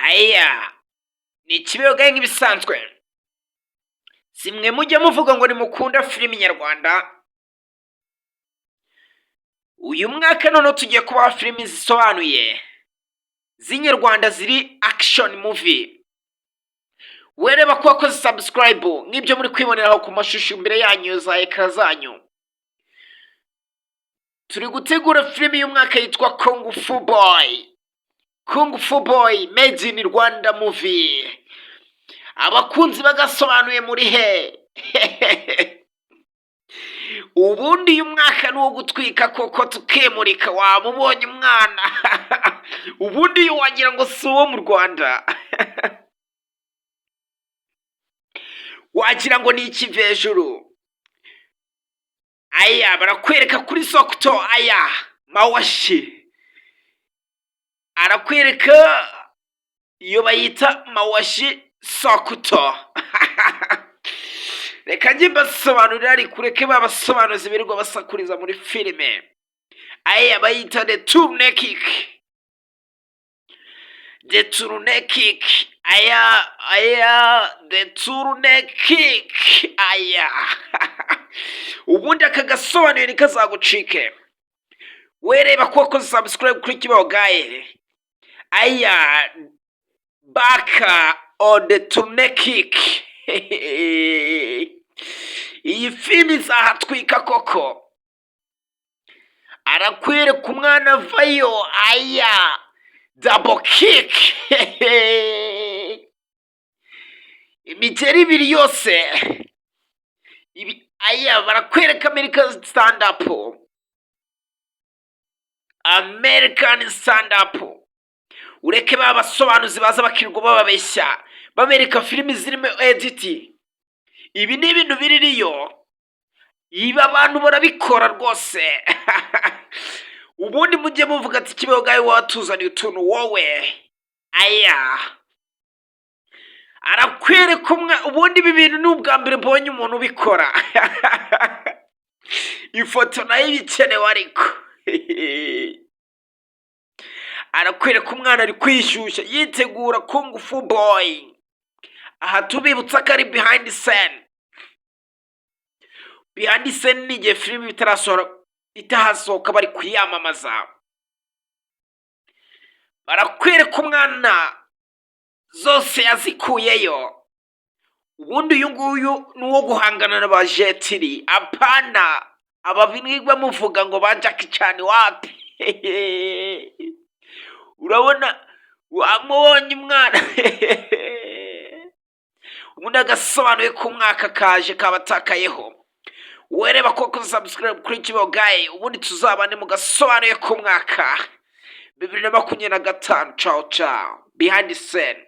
Aya ni ikibeho nk'ibisanzwe, si mwe mujya muvuga ngo nimukunda filimi nyarwanda. Uyu mwaka noneho tugiye kubaha filimi zisobanuye z'inyarwanda ziri action movie. Wereba ko wakoze subscribe nk'ibyo muri kwiboneraho ku mashusho imbere yanyu za ekara zanyu. Turi gutegura filimi y'umwaka yitwa Kung Fu Boy. Kung Fu Boy made in Rwanda movie. Abakunzi bagasobanuye muri he? Ubundi uyu mwaka ni uwo gutwika koko tukemurika, wamubonye umwana. Ubundi uyu wagira ngo si uwo mu Rwanda. Wagira ngo ni ikivejuru. Aya barakwereka kuri Sokoto, aya mawashi arakwereka iyo bayita mawashi Sokoto. Reka njye mbasobanurira ariko ureke babasobanuzi birirwa basakuriza muri filime. Aya bayita the tourne kick. The tourne kick. Aya the tourne kick. Aya. Ubundi akagasobanuye nikazagucike. Wereba ko wakoze subscribe kuri kibaho gaye. Aya baka on the tourne kick. Iyi filimi izahatwika koko. Arakwereka umwana vayo. Aya double kick. Imigeri ibiri yose. Aya barakwereka American stand up. American stand up. Ureke babasobanuzi baza bakirwa bababeshya babereka filimi zirimo edit. Ibi ni ibintu biririyo. Ibi abantu barabikora rwose. Ubundi mujye muvuga ati kibeho gaye watuzaniye utuntu wowe. Aya arakwereka ubundi ibi bintu ni ubwa mbere mbonye umuntu ubikora. Ifoto nayo ibikenewe ariko. Arakwereka umwana ari kwishyushya yitegura Kung Fu Boy. Aha tubibutsa ko ari behind the scene. Behind the scene ni igihe filimi itahasohoka bari kuyamamaza. Barakwereka umwana zose yazikuyeyo. Ubundi uyu nguyu ni uwo guhangana na ba Jetiri. Apana ababinigwa muvuga ngo ba Jackie Chan wapi. Urabona wamubonye umwana. Ubundi agasobanuye ko umwaka kaje kabatakayeho. Wereba ko subscribe kuri kibaho gaye. Ubundi tuzabane mu gasobanuye ko umwaka 2025. Ciao ciao. Behind the scene.